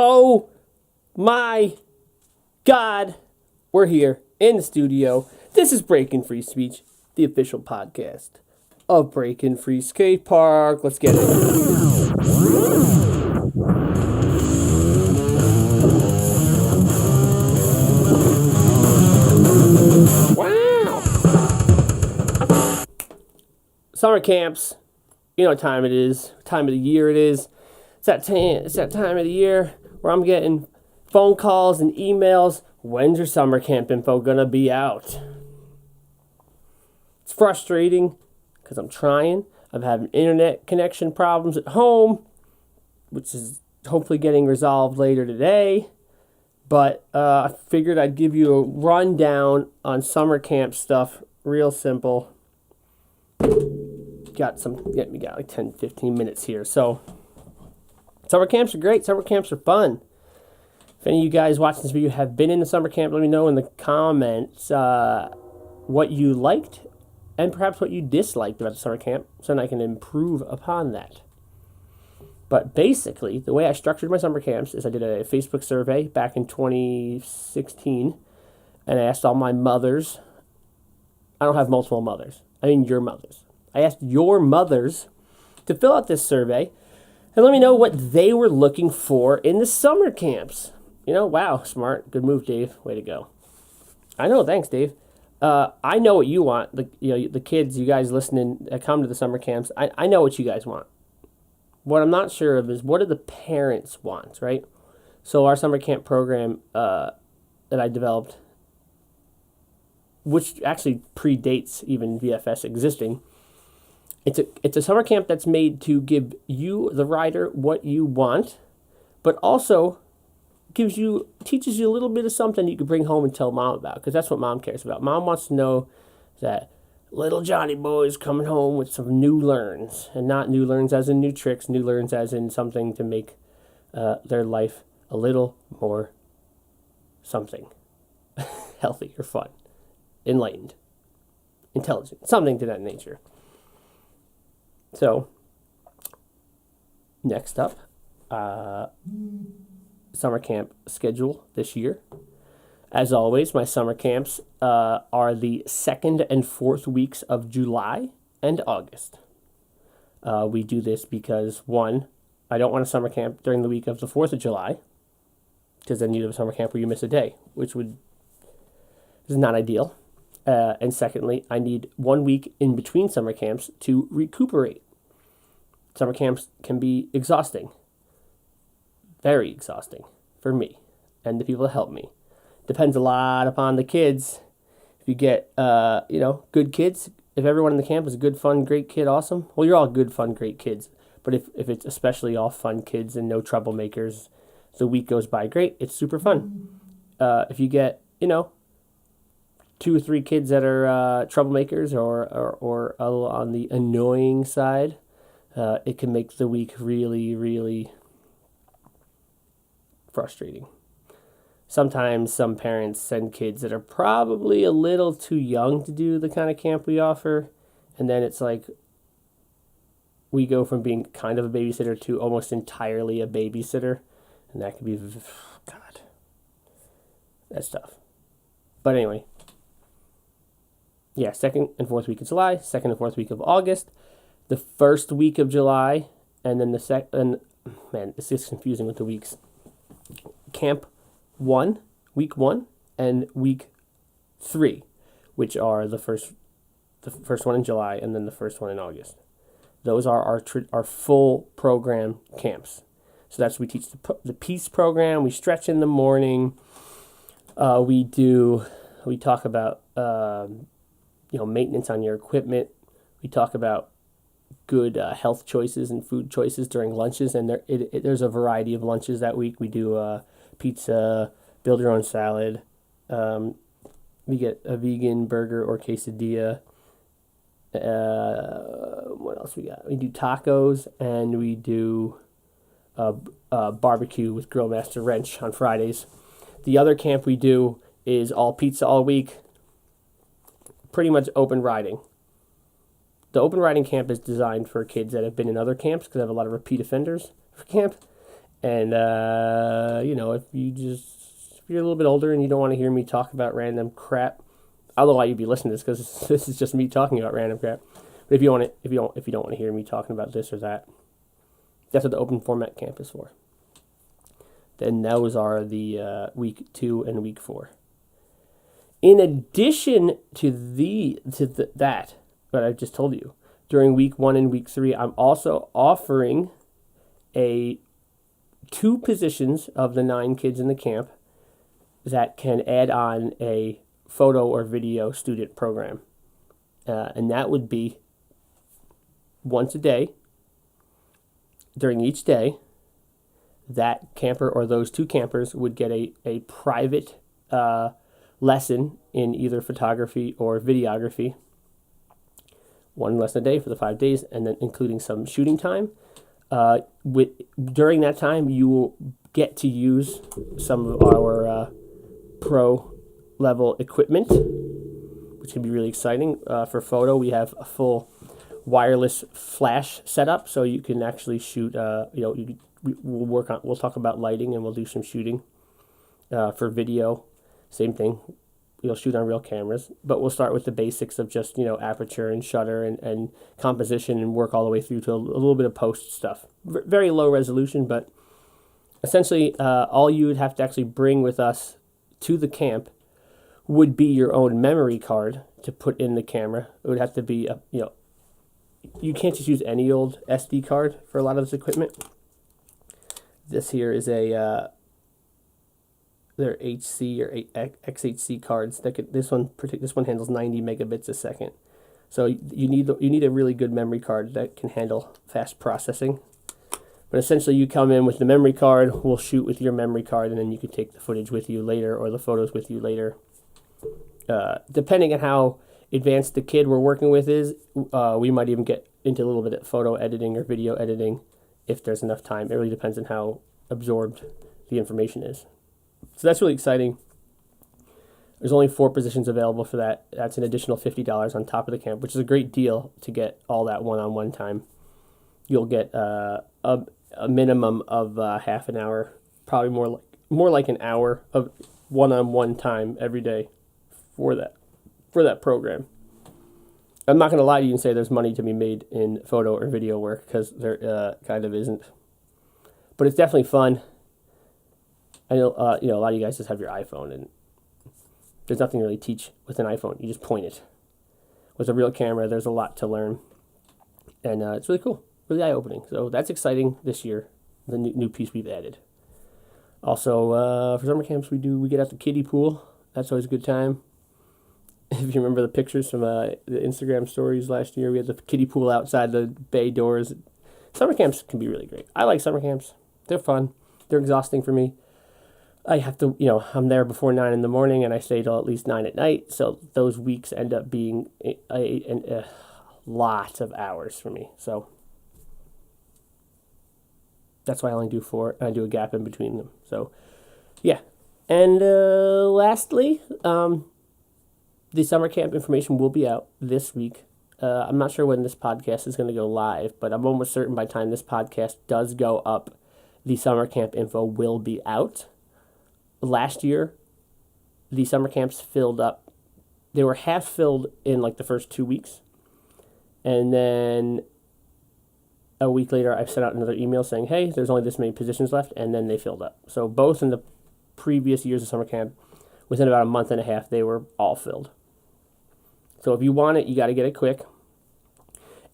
Oh my God, we're here in the studio. This is Breaking Free Speech, the official podcast of Breaking Free Skatepark. Let's get it. Wow. Summer camps, you know what time it is, time of the year it is. It's that time of the year where I'm getting phone calls and emails. When's your summer camp info gonna be out? It's frustrating because I'm trying. I'm having internet connection problems at home, which is hopefully getting resolved later today. But I figured I'd give you a rundown on summer camp stuff, real simple. We got like 10, 15 minutes here. So, summer camps are great. Summer camps are fun. If any of you guys watching this video have been in the summer camp, let me know in the comments what you liked and perhaps what you disliked about the summer camp so then I can improve upon that. But basically, the way I structured my summer camps is I did a Facebook survey back in 2016, and I asked all my mothers. I don't have multiple mothers. I mean your mothers. I asked your mothers to fill out this survey and let me know what they were looking for in the summer camps. You know, wow, smart. Good move, Dave. Way to go. I know, thanks, Dave. I know what you want. The kids, you guys listening that come to the summer camps, I know what you guys want. What I'm not sure of is what do the parents want, right? So our summer camp program that I developed, which actually predates even BFS existing, it's a summer camp that's made to give you, the rider, what you want, but also teaches you a little bit of something you can bring home and tell mom about, because that's what mom cares about. Mom wants to know that little Johnny boy's coming home with some new learns, and not new learns as in new tricks, new learns as in something to make their life a little more something healthy or fun, enlightened, intelligent, something to that nature. So, next up, summer camp schedule this year. As always, my summer camps are the 2nd and 4th weeks of July and August. We do this because, one, I don't want a summer camp during the week of the 4th of July, because then you have a summer camp where you miss a day, which is not ideal. And secondly, I need 1 week in between summer camps to recuperate. Summer camps can be exhausting, very exhausting for me and the people that help me. Depends a lot upon the kids. If you get, good kids, if everyone in the camp is a good, fun, great kid, awesome. Well, you're all good, fun, great kids. But if it's especially all fun kids and no troublemakers, the week goes by great. It's super fun. If you get, 2 or 3 kids that are troublemakers or a little on the annoying side, it can make the week really, really frustrating. Sometimes some parents send kids that are probably a little too young to do the kind of camp we offer, and then it's like we go from being kind of a babysitter to almost entirely a babysitter, and that can be, God, that's tough. But anyway, yeah, 2nd and 4th week of July, 2nd and 4th week of August, the 1st week of July, and then man, this is confusing with the weeks. Camp 1, week 1, and week 3, which are the first one in July and then the first one in August. Those are our full program camps. So that's we teach the PEACE program. We stretch in the morning. We talk about maintenance on your equipment. We talk about good health choices and food choices during lunches, and there's a variety of lunches that week. We do pizza, build your own salad. We get a vegan burger or quesadilla. What else we got? We do tacos, and we do barbecue with Grill Master Wrench on Fridays. The other camp we do is all pizza all week. Pretty much open riding. The open riding camp is designed for kids that have been in other camps because I have a lot of repeat offenders for camp. And, if you're a little bit older and you don't want to hear me talk about random crap, I don't know why you'd be listening to this, because this is just me talking about random crap. But if you don't want to hear me talking about this or that, that's what the open format camp is for. Then those are the week 2 and week 4. In addition to that, what I just told you, during week 1 and week 3, I'm also offering 2 positions of the 9 kids in the camp that can add on a photo or video student program. And that would be once a day, during each day, that camper or those 2 campers would get a private lesson in either photography or videography. 1 lesson a day for the 5 days, and then including some shooting time. During that time, you will get to use some of our pro level equipment, which can be really exciting. For photo, we have a full wireless flash setup, so you can actually shoot. We'll talk about lighting, and we'll do some shooting. For video, same thing. You'll shoot on real cameras, but we'll start with the basics of just, aperture and shutter and composition, and work all the way through to a little bit of post stuff. Very low resolution, but essentially all you would have to actually bring with us to the camp would be your own memory card to put in the camera. It would have to be you can't just use any old SD card for a lot of this equipment. This here is they're HC or XHC cards. This one handles 90 megabits a second. So you need a really good memory card that can handle fast processing. But essentially, you come in with the memory card. We'll shoot with your memory card, and then you can take the footage with you later, or the photos with you later. Depending on how advanced the kid we're working with is, we might even get into a little bit of photo editing or video editing if there's enough time. It really depends on how absorbed the information is. So that's really exciting. There's only 4 positions available for that. That's an additional $50 on top of the camp, which is a great deal to get all that one-on-one time. You'll get a minimum of half an hour, probably more like an hour of one-on-one time every day for that program. I'm not going to lie to you and say there's money to be made in photo or video work, because there kind of isn't. But it's definitely fun. I know, a lot of you guys just have your iPhone, and there's nothing to really teach with an iPhone. You just point it. With a real camera, there's a lot to learn, and it's really cool, really eye-opening. So that's exciting this year, the new piece we've added. Also, for summer camps, we get out the kiddie pool. That's always a good time. If you remember the pictures from the Instagram stories last year, we had the kiddie pool outside the bay doors. Summer camps can be really great. I like summer camps. They're fun. They're exhausting for me. I have to, I'm there before 9 in the morning, and I stay till at least 9 at night. So those weeks end up being a lot of hours for me. So that's why I only do 4, and I do a gap in between them. So, yeah. And lastly, the summer camp information will be out this week. I'm not sure when this podcast is going to go live, but I'm almost certain by the time this podcast does go up, the summer camp info will be out. Last year, the summer camps filled up. They were half filled in like the first 2 weeks. And then a week later, I sent out another email saying, hey, there's only this many positions left, and then they filled up. So both in the previous years of summer camp, within about a month and a half, they were all filled. So if you want it, you got to get it quick.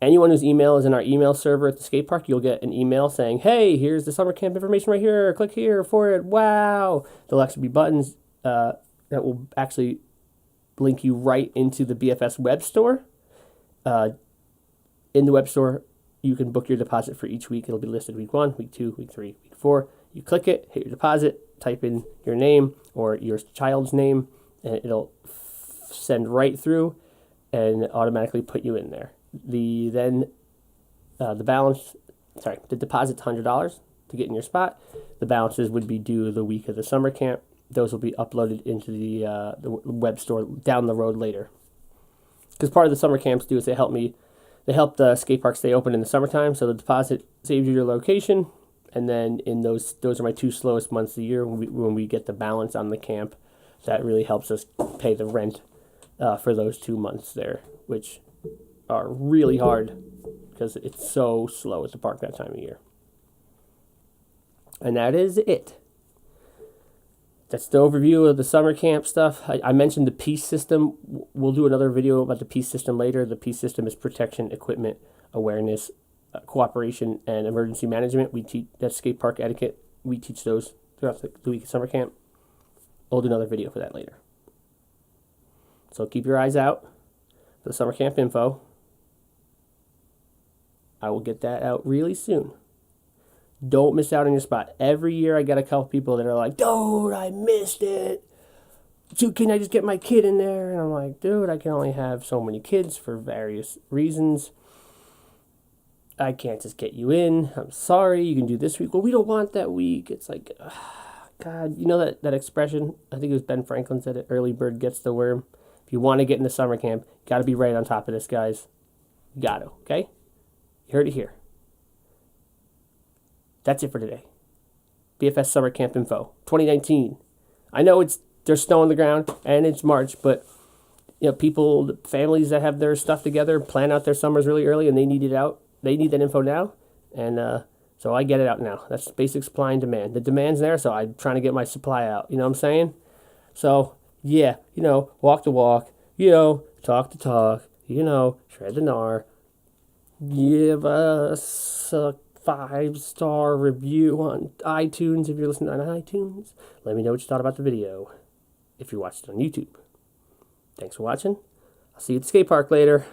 Anyone whose email is in our email server at the skate park, you'll get an email saying, hey, here's the summer camp information right here. Click here for it. Wow. There'll actually be buttons that will actually link you right into the BFS web store. In the web store, you can book your deposit for each week. It'll be listed week 1, week 2, week 3, week 4. You click it, hit your deposit, type in your name or your child's name, and it'll send right through and automatically put you in there. The deposit's $100 to get in your spot. The balances would be due the week of the summer camp. Those will be uploaded into the web store down the road later. Because part of the summer camps do is they help the skate park stay open in the summertime, so the deposit saves you your location, and then in those are my 2 slowest months of the year when we get the balance on the camp. That really helps us pay the rent for those 2 months there, which are really hard because it's so slow at the park that time of year. And that is it. That's the overview of the summer camp stuff. I mentioned the PEACE system. We'll do another video about the PEACE system later. The PEACE system is protection, equipment, awareness, cooperation, and emergency management. We teach that Skatepark etiquette. We teach those throughout the week of summer camp. We'll do another video for that later. So keep your eyes out for the summer camp info. I will get that out really soon. Don't miss out on your spot. Every year I got a couple people that are like, dude, I missed it. So can I just get my kid in there? And I'm like, dude, I can only have so many kids for various reasons. I can't just get you in. I'm sorry. You can do this week. Well, we don't want that week. It's like, God, you know that expression? I think it was Ben Franklin said it, early bird gets the worm. If you want to get into summer camp, you got to be right on top of this, guys. You got to, okay? You heard it here. That's it for today. BFS Summer Camp Info 2019. I know there's snow on the ground and it's March, but you know, people, families that have their stuff together, plan out their summers really early, and they need it out. They need that info now, and so I get it out now. That's basic supply and demand. The demand's there, so I'm trying to get my supply out. You know what I'm saying? So yeah, you know, walk the walk. You know, talk the talk. You know, shred the gnar. Give us a 5-star review on iTunes if you're listening on iTunes. Let me know what you thought about the video if you watched it on YouTube. Thanks for watching. I'll see you at the skate park later.